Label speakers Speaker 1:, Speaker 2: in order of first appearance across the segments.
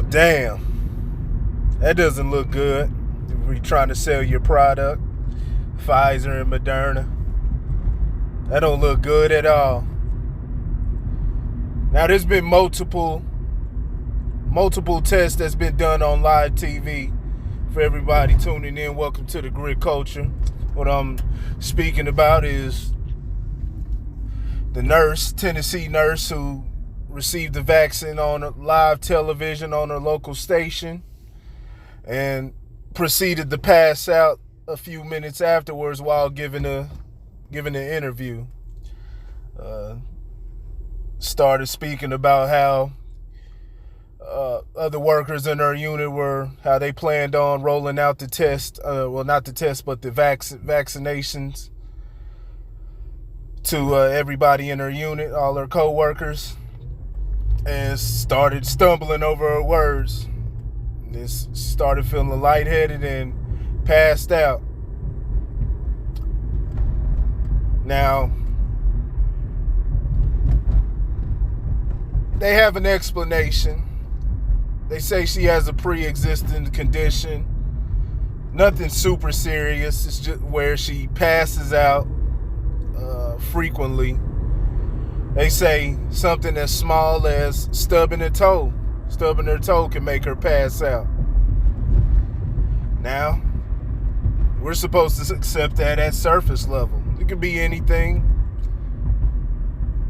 Speaker 1: Damn, that doesn't look good. If we're trying to sell your product, Pfizer and Moderna, that don't look good at all. Now, there's been multiple tests that's been done on live TV. For everybody tuning in, welcome to the Grid Culture. What I'm speaking about is the nurse, Tennessee nurse, who received the vaccine on live television on her local station and proceeded to pass out a few minutes afterwards while giving an interview. Started speaking about how other workers in her unit how they planned on rolling out the test, not the test, but the vaccinations to everybody in her unit, all her co-workers, and started stumbling over her words. Started feeling lightheaded and passed out. Now, they have an explanation. They say she has a pre-existing condition. Nothing super serious. It's just where she passes out frequently. They say something as small as stubbing her toe. Stubbing her toe can make her pass out. Now, we're supposed to accept that at surface level. It could be anything.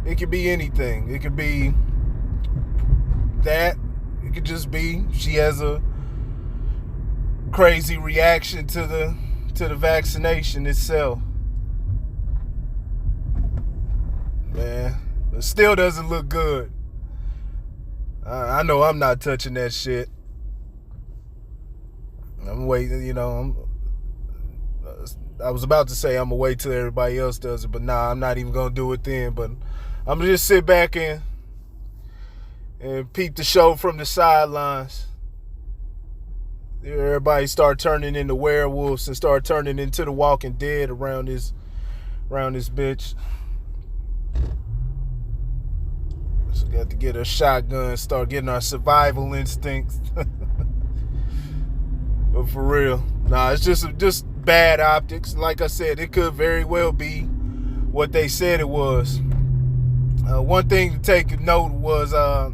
Speaker 1: It could be anything. It could be that. It could just be she has a crazy reaction to the vaccination itself. Man, it still doesn't look good. I know I'm not touching that shit. I'm waiting, I was about to say I'm gonna wait till everybody else does it, but nah, I'm not even gonna do it then. But I'm gonna just sit back and peep the show from the sidelines. Everybody start turning into werewolves and start turning into the Walking Dead around this bitch. So we got to get a shotgun, start getting our survival instincts. But for real, nah, it's just bad optics. Like I said, it could very well be what they said it was. One thing to take note was I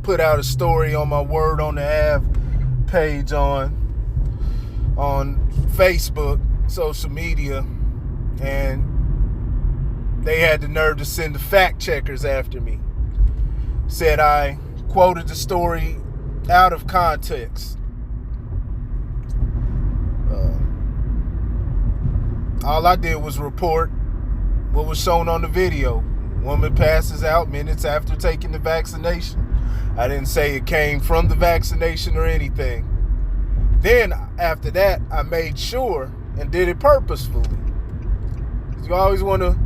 Speaker 1: put out a story on my Word on the Ave page on Facebook, social media, and they had the nerve to send the fact checkers after me. Said I quoted the story out of context. All I did was report what was shown on the video. Woman passes out minutes after taking the vaccination. I didn't say it came from the vaccination or anything. Then after that, I made sure and did it purposefully. You always want to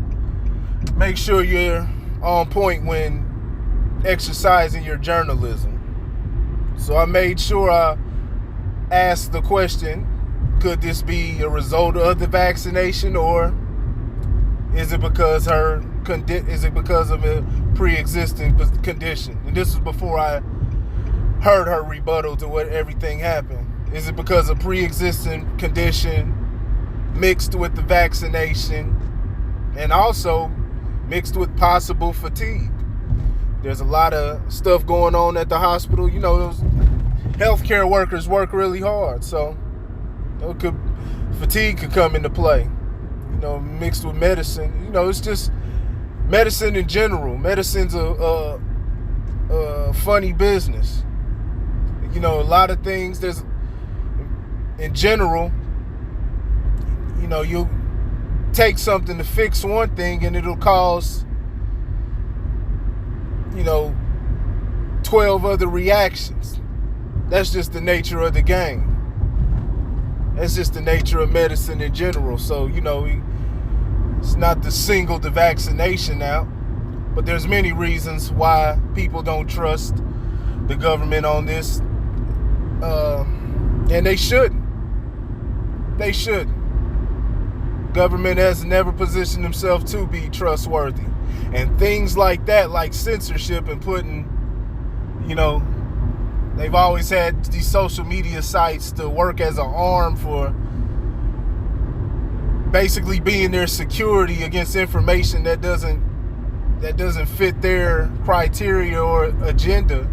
Speaker 1: make sure you're on point when exercising your journalism. So I made sure I asked the question, could this be a result of the vaccination, or is it because of a pre-existing condition? And this was before I heard her rebuttal to what everything happened. Is it because of pre-existing condition mixed with the vaccination and also mixed with possible fatigue? There's a lot of stuff going on at the hospital. Those healthcare workers work really hard, so fatigue could come into play. Mixed with medicine. It's just medicine in general. Medicine's a funny business. A lot of things. There's in general. You'll take something to fix one thing, and it'll cause 12 other reactions. That's just the nature of the game. That's just the nature of medicine in general. So, it's not the vaccination out, but there's many reasons why people don't trust the government on this. And they shouldn't. They shouldn't. Government has never positioned themselves to be trustworthy. And things like that, like censorship and putting, they've always had these social media sites to work as an arm for basically being their security against information that doesn't fit their criteria or agenda.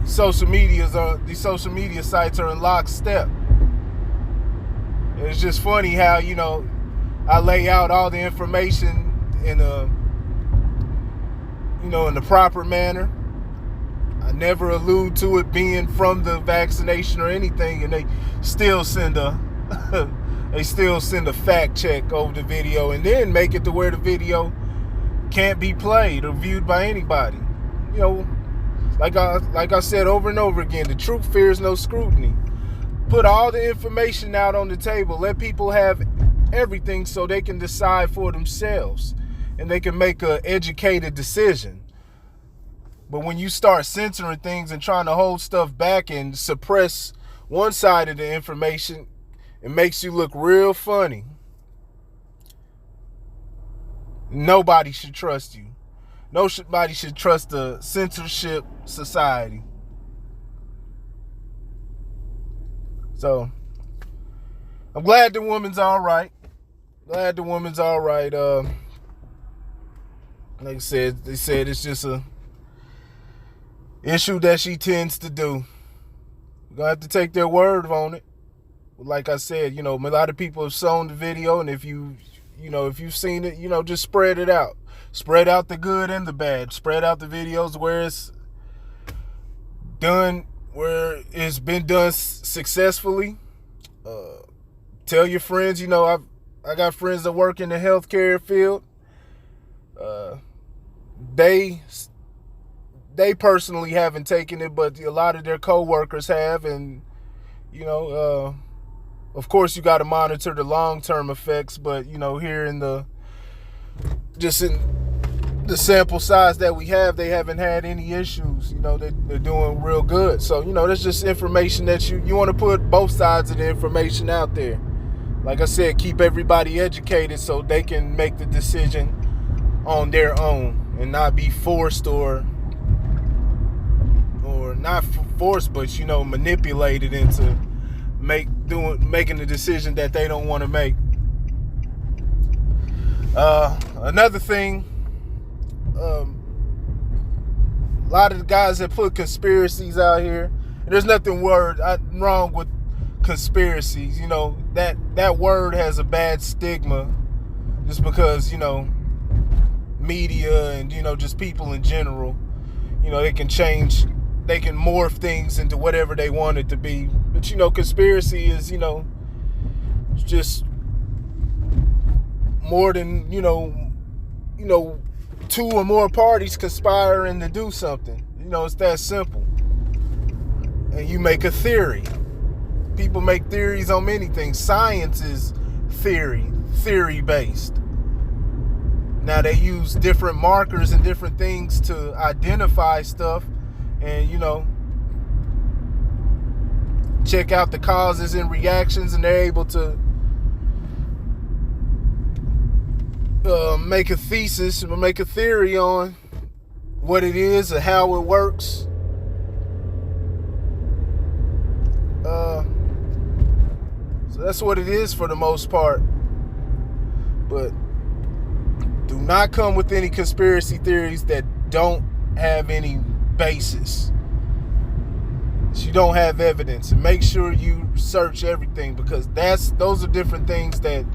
Speaker 1: These social media sites are in lockstep. It's just funny how, I lay out all the information in the proper manner. I never allude to it being from the vaccination or anything, and they still send a fact check over the video, and then make it to where the video can't be played or viewed by anybody. Like I said over and over again, the truth fears no scrutiny. Put all the information out on the table. Let people have everything so they can decide for themselves and they can make an educated decision. But when you start censoring things and trying to hold stuff back and suppress one side of the information, it makes you look real funny. Nobody should trust you. Nobody should trust the censorship society. So, I'm glad the woman's all right. Like I said, they said it's just a issue that she tends to do. You're going to have to take their word on it. Like I said, a lot of people have shown the video, and if you've seen it, just spread it out. Spread out the good and the bad. Spread out the videos where it's done, where it's been done successfully. Tell your friends, I got friends that work in the healthcare field. They personally haven't taken it, but a lot of their coworkers have, and of course you got to monitor the long-term effects, but here in the sample size that we have, they haven't had any issues. They're doing real good. So that's just information that you want to put both sides of the information out there. Like I said, keep everybody educated so they can make the decision on their own and not be forced or not forced, but manipulated into making the decision that they don't want to make. Another thing, a lot of the guys that put conspiracies out here, and there's nothing wrong with conspiracies. That word has a bad stigma just because media and just people in general, they can morph things into whatever they want it to be. But conspiracy is just more than two or more parties conspiring to do something. It's that simple. And you make a theory. People make theories on many things. Science is theory-based. Now they use different markers and different things to identify stuff and, check out the causes and reactions, and they're able to make a thesis or make a theory on what it is and how it works. So that's what it is for the most part. But do not come with any conspiracy theories that don't have any basis. You don't have evidence, and make sure you search everything, because those are different things that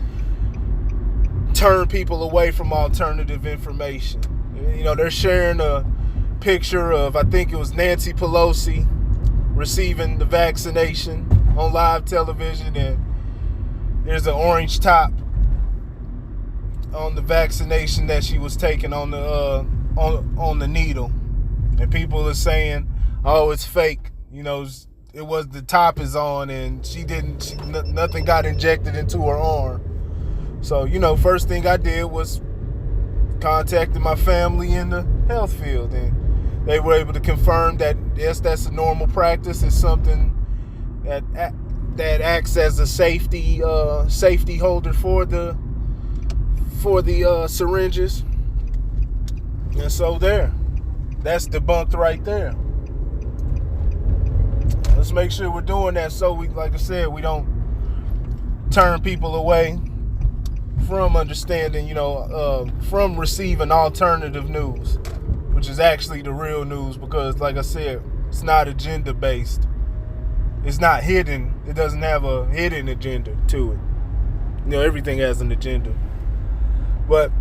Speaker 1: turn people away from alternative information. They're sharing a picture of, I think it was Nancy Pelosi receiving the vaccination on live television, and there's an orange top on the vaccination that she was taking on the needle, and people are saying, "Oh, it's fake." It was, the top is on, and nothing got injected into her arm. So, first thing I did was contacted my family in the health field, and they were able to confirm that, yes, that's a normal practice. It's something that acts as a safety holder for the syringes. And so that's debunked right there. Let's make sure we're doing that so we, like I said, we don't turn people away from understanding, from receiving alternative news, which is actually the real news, because like I said, it's not agenda based. It's not hidden. It doesn't have a hidden agenda to it. Everything has an agenda. But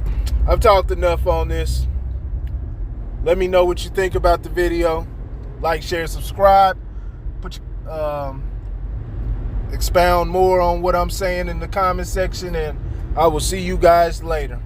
Speaker 1: I've talked enough on this. Let me know what you think about the video. Like, share, subscribe. Expound more on what I'm saying in the comment section, and I will see you guys later.